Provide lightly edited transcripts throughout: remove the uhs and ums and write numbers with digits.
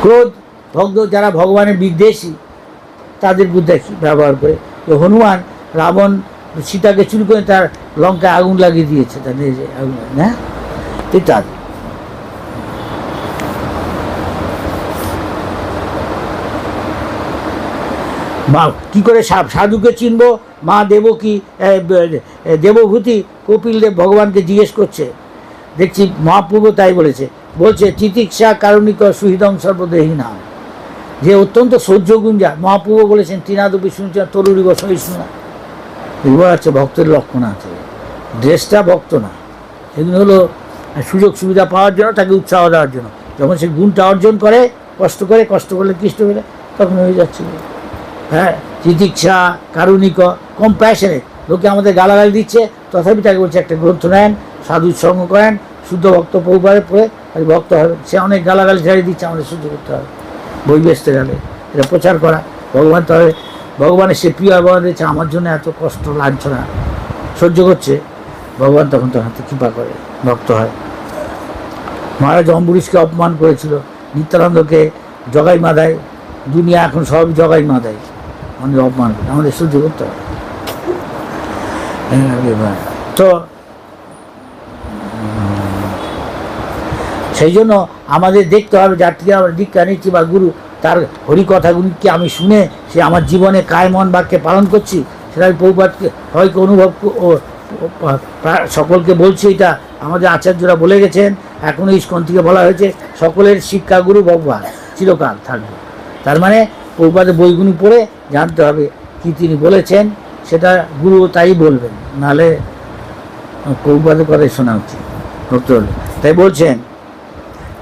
ক্রোধ ভক্ত যারা ভগবানের বিদ্বেষী তাদের বুদ্ধি ব্যবহার করে। হনুমান রাবণ সীতাকে চুরি করে তার লঙ্কায় আগুন লাগিয়ে দিয়েছে, তার নিজে আগুন, হ্যাঁ ইত্যাদি। মা কী করে সাধুকে চিনব? মা দেবকী দেবভূতি কপিলদেব ভগবানকে জিজ্ঞেস করছে, দেখছি মহাপ্রভু তাই বলছে চিকিৎসা কারণিক সুহৃদং সর্বদেহী নাম, যে অত্যন্ত সহ্যগুণ যা। মহাপ্রভু বলেছেন তিনাদপি শুনছে তরুরিব সহিষ্ণুনা, এগুলো আছে ভক্তের লক্ষণ আছে। ড্রেসটা ভক্ত না, এগুলো হলো সুযোগ সুবিধা পাওয়ার জন্য, তাকে উৎসাহ দেওয়ার জন্য। যখন সে গুণটা অর্জন করে, কষ্ট করলে কৃষ্ট করে, তখন হয়ে যাচ্ছে। হ্যাঁ, চিকিৎসা কারুণিক, কম্প্যাশনেট। লোকে আমাদের গালাগালি দিচ্ছে, তথাপি তাকে বলছে একটা গ্রন্থ নেন, সাধুর সঙ্গ করেন, শুদ্ধ ভক্ত প্রভুপাদে পড়ে আর ভক্ত হবে। সে অনেক গালাগালি ছাড়িয়ে দিচ্ছে, আমাদের সহ্য করতে হবে। বই বেচতে গেলে এটা প্রচার করা ভগবান, তবে ভগবানের সে প্রিয় ভগবান দিচ্ছে, আমার জন্য এত কষ্ট লাঞ্ছনা সহ্য করছে, ভগবান তখন তার হাতে কৃপা করে, ভক্ত হয়। মহারাজ অম্বরীশকে অপমান করেছিল, নিত্যানন্দকে জগাই মাদায়, দুনিয়া এখন সব জগাই মাদায়, আমাদের অপমান করে, আমাদের সহ্য করতে হবে। তো সেই জন্য আমাদের দেখতে হবে, যার থেকে আমরা দীক্ষা নিচ্ছি বা গুরু, তার হরিকথাগুলিকে আমি শুনে সে আমার জীবনে কায় মন বাক্যে পালন করছি, সেটা আমি প্রভুপাদকে হয়তো অনুভব ও সকলকে বলছি। এটা আমাদের আচার্যরা বলে গেছেন, এখনও ইস্কন থেকে বলা হয়েছে সকলের শিক্ষাগুরু ভগবান চিরকাল থাকবে। তার মানে প্রভুপাদের বইগুলি পড়ে জানতে হবে কি তিনি বলেছেন, সেটা গুরু তাই বলবেন, নাহলে প্রভুপাদের কথাই শোনা উচিত করতে হলে। তাই বলছেন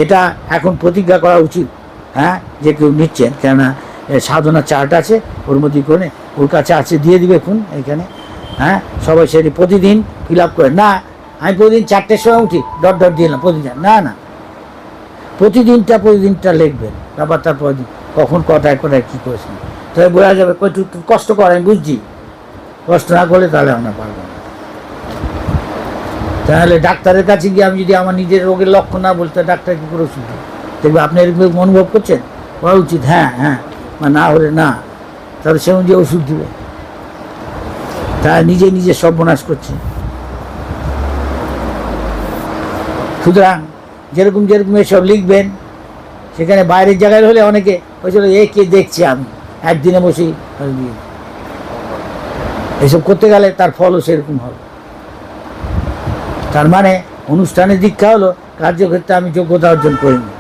এটা এখন প্রতিজ্ঞা করা উচিত, হ্যাঁ, যে কেউ নিচ্ছেন, কেননা সাধনা চার্ট আছে, ওর মধ্যে করে ওর কাছে আছে, দিয়ে দিবে এখন এখানে, হ্যাঁ, সবাই সেটি প্রতিদিন ফিল আপ করে। না আমি প্রতিদিন 4টের সময় উঠি, ডট দিলাম প্রতিদিন, না প্রতিদিনটা লিখবেন, তারপর তারপর কখন কটায় কী করেছেন, তবে বোঝা যাবে। একটু কষ্ট করে, আমি বুঝছি, কষ্ট না করলে তাহলে আমরা পারবো না। তাহলে ডাক্তারের কাছে গিয়ে আমি যদি আমার নিজের রোগের লক্ষণ না বলতে, ডাক্তার কী করে ওষুধ দেবে? দেখবে আপনি এরকম অনুভব করছেন, করা উচিত, হ্যাঁ, বা না হলে না, তাহলে সে অনুযায়ী ওষুধ দিবে। তা নিজে সর্বনাশ করছে। সুতরাং যেরকম এসব লিখবেন, সেখানে বাইরের জায়গায় হলে অনেকে হয়েছিল কে দেখছি আমি একদিনে বসেই দিয়ে, এসব করতে গেলে তার ফলও সেরকম হবে। তার মানে অনুষ্ঠানের দীক্ষা হলো, কার্যক্ষেত্রে আমি যোগ্যতা অর্জন করিনি,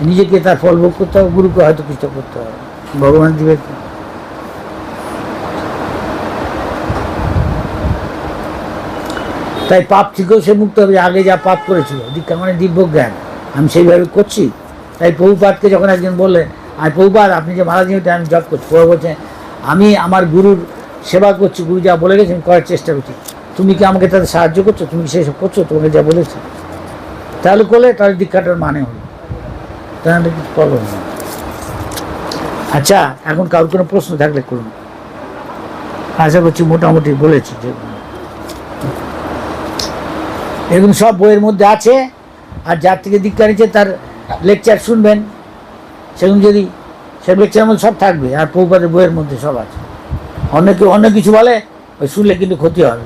নিজেকে তার ফল ভোগ করতে হবে, গুরুকে হয়তো কিছু করতে হবে, ভগবান দিবে। তাই পাপ থেকেও সে মুক্ত হবে। আগে যা পাপ করেছিল, দীক্ষা মানে দিব্য জ্ঞান, আমি সেইভাবে করছি। তাই প্রভুপাদকে যখন একজন বললেন, আর প্রভুপাদ আপনি যে মারা যেতে আমি জব করছি, প্রভু বলছেন আমি আমার গুরুর সেবা করছি, গুরু যা বলে গেছেন করার চেষ্টা করছি, তুমি কি আমাকে তাদের সাহায্য করছো? তুমি কি সেসব করছো? তোমাকে যা বলেছে তাহলে করলে, তাহলে দীক্ষাটার মানে হলো, তাহলে কিছু করবো না। আচ্ছা, এখন কারোর কোনো প্রশ্ন থাকলে করুন। আশা করছি মোটামুটি বলেছি, যে এরকম সব বইয়ের মধ্যে আছে। আর যার থেকে দীক্ষা নিচ্ছে তার লেকচার শুনবেন, সেরকম যদি সে লেকচারের মধ্যে সব থাকবে, আর প্রভুপাদের বইয়ের মধ্যে সব আছে। অন্য কিছু বলে, ওই শুনলে কিন্তু ক্ষতি হবে,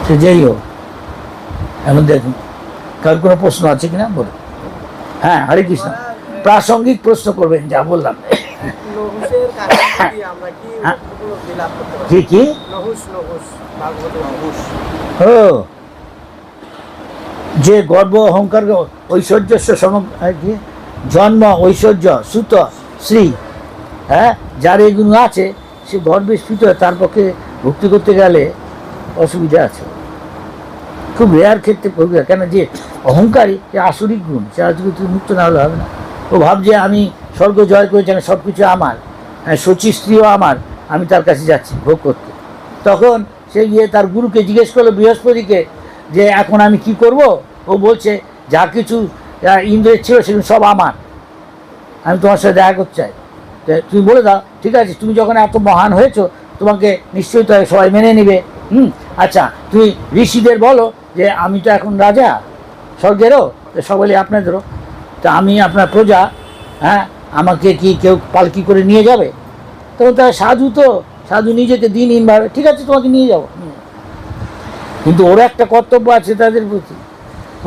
সে যেই হোক। এখন দেখুন কার কোনো প্রশ্ন আছে কিনা বলুন। হ্যাঁ, হরে কৃষ্ণ। প্রাসঙ্গিক প্রশ্ন করবেন, যা বললাম। কি ও যে গর্ব অহংকার ঐশ্বর্য জন্ম ঐশ্বর্য সুত শ্রী, হ্যাঁ, যার এইগুলো আছে, সে গর্বে স্ফীত, তার পক্ষে ভক্তি করতে গেলে অসুবিধা আছে। খুব রেয়ার ক্ষেত্রে করবে, কেন যে অহংকারী, যে আসরিক গুণ, সে আজকে মুক্ত না হলে হবে না। ও ভাবছে আমি স্বর্গ জয় করেছি, আমি সব কিছু আমার, শচী স্ত্রীও আমার, আমি তার কাছে যাচ্ছি ভোগ করতে। তখন সে গিয়ে তার গুরুকে জিজ্ঞেস করলো, বৃহস্পতিকে, যে এখন আমি কি করব? ও বলছে যা কিছু ইন্দ্রের ছিল সেগুলো সব আমার, আমি তোমার সাথে দেখা করতে চাই। তুমি বলে দাও, ঠিক আছে, তুমি যখন এত মহান হয়েছো, তোমাকে নিশ্চয়ই তো সবাই মেনে নেবে। আচ্ছা, তুমি ঋষিদের বলো যে আমি তো এখন রাজা স্বর্গেরও, তো সকলে আপনাদেরও, তা আমি আপনার প্রজা, হ্যাঁ, আমাকে কি কেউ পালকি করে নিয়ে যাবে? তখন তারা সাধু, তো সাধু নিজেকে দিনহীনভাবে, ঠিক আছে তোমাকে নিয়ে যাবো, কিন্তু ওর একটা কর্তব্য আছে তাদের প্রতি।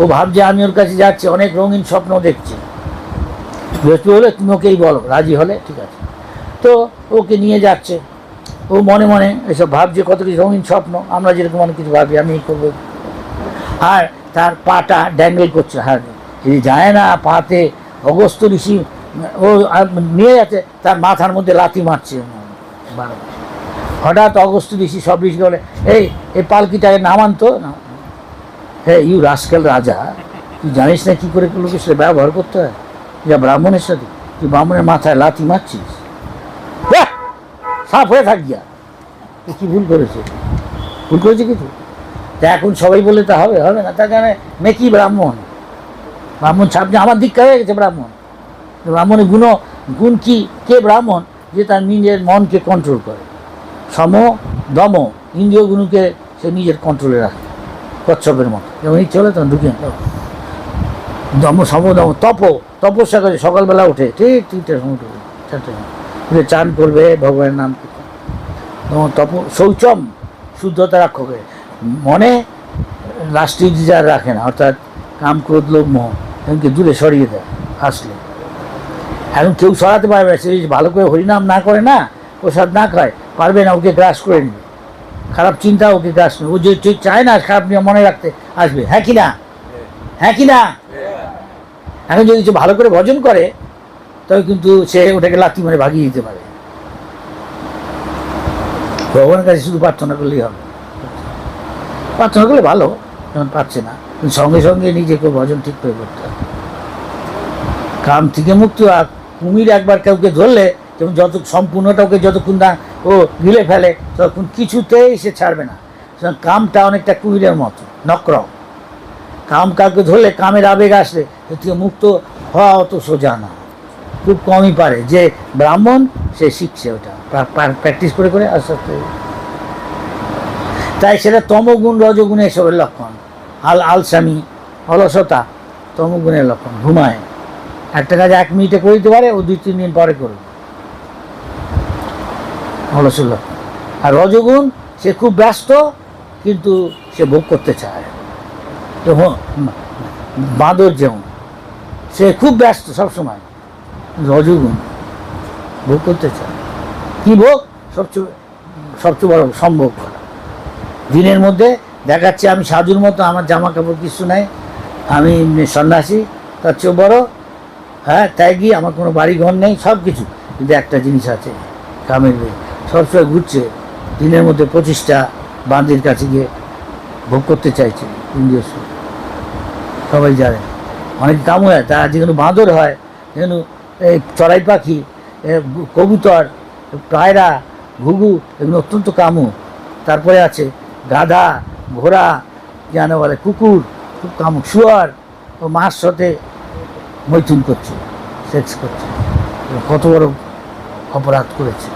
ও ভাবছে আমি ওর কাছে যাচ্ছি, অনেক রঙিন স্বপ্ন দেখছি। বৃহস্পতি হলে তুমি ওকেই বলো, রাজি হলে ঠিক আছে। তো ওকে নিয়ে যাচ্ছে, ও মনে মনে এসব ভাবছে, কত কিছু রঙিন স্বপ্ন, আমরা যেরকম অনেক কিছু ভাবি, আমি এই করবো। আর তার পাটা ড্যাঙ্গেল করছে, হার যায় না পাতে। অগস্ত্য ঋষি ও নিয়ে যাচ্ছে, তার মাথার মধ্যে লাথি মারছে বারবার। হঠাৎ অগস্ত্য ঋষি সব ঋষি বলে, এই পালকিটাকে নামান তো না। হ্যাঁ, ইউ রাস্কেল রাজা, তুই জানিস না কী করে লোকের সাথে ব্যবহার করতে হয়? যা ব্রাহ্মণের সাথে, তুই ব্রাহ্মণের মাথায় লাথি মারছিস, সাফ হয়ে থাক গিয়া। কি ভুল করেছে? ভুল করেছে কিছু? তা এখন সবাই বলে তা হবে না, তার কারণে মেকি ব্রাহ্মণ, ব্রাহ্মণ ছাপ, আমার দীক্ষা হয়ে গেছে ব্রাহ্মণ। ব্রাহ্মণের গুণ কি? কে ব্রাহ্মণ? যে তার নিজের মনকে কন্ট্রোল করে, সম দম ইন্দ্রিয়গুলোকে সে নিজের কন্ট্রোলে রাখে, কচ্ছপের মতো। যেমন এই চলে তখন ঢুকে দম, সম দম, তপস্যা করে, সকালবেলা উঠে ঠিক 3টার সময় উঠে, 4টার সময় চান করবে, ভগবানের নাম করবে। শৌচম, শুদ্ধতা রাখবে, মনে রাষ্ট্রীয় ডিজার রাখে না, অর্থাৎ কাম, ক্রোধ, লোভ, মোহ এমনকি দূরে সরিয়ে দেয় আসলে। এখন কেউ সরাতে পারবে না, সে ভালো করে হরিনাম না করে না, প্রসাদ না খায়, পারবে না, ওকে গ্রাস করে নেবে, খারাপ চিন্তা ওকে গ্রাস নেবে। ও যে ঠিক চায় না খারাপ নিয়ে মনে রাখতে আসবে, হ্যাঁ কি না? হ্যাঁ কি না? এখন যদি কিছু ভালো করে ভজন করে, তবে কিন্তু সে ওটাকে লাথি মারে ভাগিয়ে দিতে পারে। ভগবানের কাছে শুধু প্রার্থনা করলেই হবে, প্রার্থনা করলে ভালো, যখন পাচ্ছে না, কিন্তু সঙ্গে সঙ্গে নিজেকে ভজন ঠিক করে করতে হবে। কাম থেকে মুক্তি। আর কুমির একবার কাউকে ধরলে, যেমন যত সম্পূর্ণটা ওকে যতক্ষণ না ও গিলে ফেলে, ততক্ষণ কিছুতেই সে ছাড়বে না। কামটা অনেকটা কুমিরের মতো, নক্রম। কাম কাউকে ধরলে, কামের আবেগ আসলে এর থেকে মুক্ত হওয়া অত সোজা না, খুব কমই পারে। যে ব্রাহ্মণ সে শিখছে ওটা, প্র্যাকটিস করে করে আস্তে আস্তে। তাই সেটা তমগুণ, রজগুণ এসবের লক্ষণ। আলসামি, অলসতা তমগুণের লক্ষণ। ঘুমায়, একটা কাজ 1 মিনিটে করে দিতে পারে, ও 2-3 দিন পরে করবে, অলসের লক্ষণ। আর রজগুণ, সে খুব ব্যস্ত কিন্তু সে ভোগ করতে চায়। বাঁদর যেমন, সে খুব ব্যস্ত সবসময়, রজগুণ ভোগ করতে চায়। কি ভোগ? সবচেয়ে বড় সম্ভব করা। দিনের মধ্যে দেখাচ্ছে আমি সাধুর মতো, আমার জামা কাপড় কিছু নাই, আমি সন্ন্যাসী, তার চেয়েও বড়, হ্যাঁ ত্যাগী, আমার কোনো বাড়ি ঘর নেই, সব কিছু, কিন্তু একটা জিনিস আছে, কামের মেয়ে। সবসময় ঘুরছে, দিনের মধ্যে 25টা বাঁধির কাছে গিয়ে ভোগ করতে চাইছে ইন্দ্রিয় সুখ। সবাই জানে অনেক কাম হয়, তা যেগুলো বাঁদর হয়, যেগুলো এই চড়াই পাখি, কবুতর, পায়রা, ঘুঘু, এগুলো অত্যন্ত কামু। তারপরে আছে গাধা, ঘোড়া, যেন বলে কুকুর, খুব কামুক। শুয়ার ও মার সাথে মৈথুন করছে, সেক্স করছে, কত বড় অপরাধ করেছে।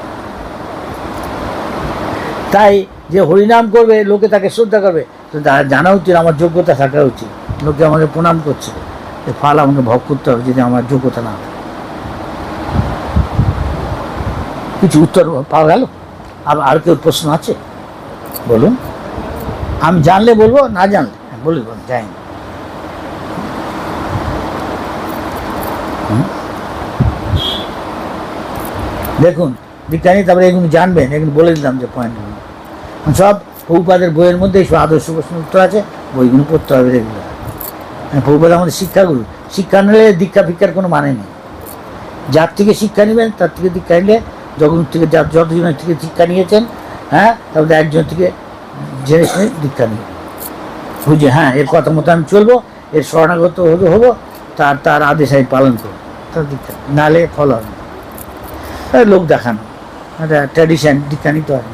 তাই যে হরিনাম করবে, লোকে তাকে শ্রদ্ধা করবে, তো জানা উচিত আমার যোগ্যতা থাকা উচিত। লোকে আমাকে প্রণাম করছে, এ ফল আমাকে ভোগ করতে হবে যদি আমার যোগ্যতা না হয়। কিছু উত্তর পাওয়া গেল? আর কেউ প্রশ্ন আছে? বলুন। আমি জানলে বলবো, না জানলে বলবো যাই না। দেখুন বিজ্ঞানী, তারপরে এগুলো জানবেন, এগুলো বলে দিলাম যে পয়েন্টগুলো সব প্রভুপাদের বইয়ের মধ্যে সব আদর্শ প্রশ্ন উত্তর আছে, বইগুলো পড়তে হবে রেগুলার। প্রভুপাদ আমাদের শিক্ষাগুরু, শিক্ষা নিলে দীক্ষা ফিক্ষার কোনো মানে নেই। যার থেকে শিক্ষা নেবেন তার থেকে দীক্ষা নিলে, জগৎ থেকে যতজনের থেকে শিক্ষা নিয়েছেন, হ্যাঁ, তারপরে একজন থেকে জেনে শুনে দীক্ষা নিয়ে বুঝে, হ্যাঁ এর কথা মতো আমি চলবো, এর শরণাগত হবো, তার আদেশ আমি পালন করবো, তার দীক্ষা, নাহলে ফল হবে না। লোক দেখানো, একটা ট্র্যাডিশন, দীক্ষা নিতে হয়।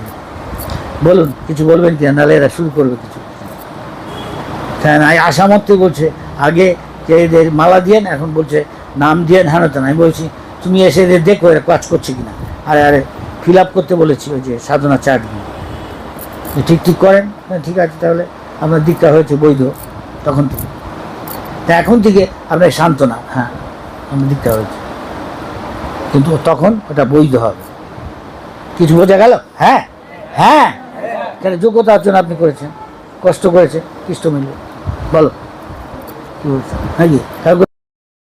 বলুন, কিছু বলবেন কি? নাহলে এরা শুরু করবে কিছু। হ্যাঁ, আসামর্থে বলছে আগে কে এদের মালা দিয়েন, এখন বলছে নাম দিয়েন, হ্যাঁ না। আমি বলছি তুমি এসে এদের দেখো এরা কাজ করছে কিনা। আরে ফিল আপ করতে বলেছি ওই যে সাধনা চার্টগুলো, ঠিক করেন। হ্যাঁ ঠিক আছে, তাহলে আপনার দীক্ষা হয়েছে বৈধ তখন থেকে। তা এখন থেকে আপনার সান্ত্বনা, হ্যাঁ আমি লিখতে হয়েছে, কিন্তু তখন ওটা বৈধ হবে। কিছু বোঝা গেল? হ্যাঁ, হ্যাঁ, কেন যোগ্যতা অর্জন আপনি করেছেন, কষ্ট করেছে, কৃষ্ট মিলবে। বলো কি বলছো নাকি?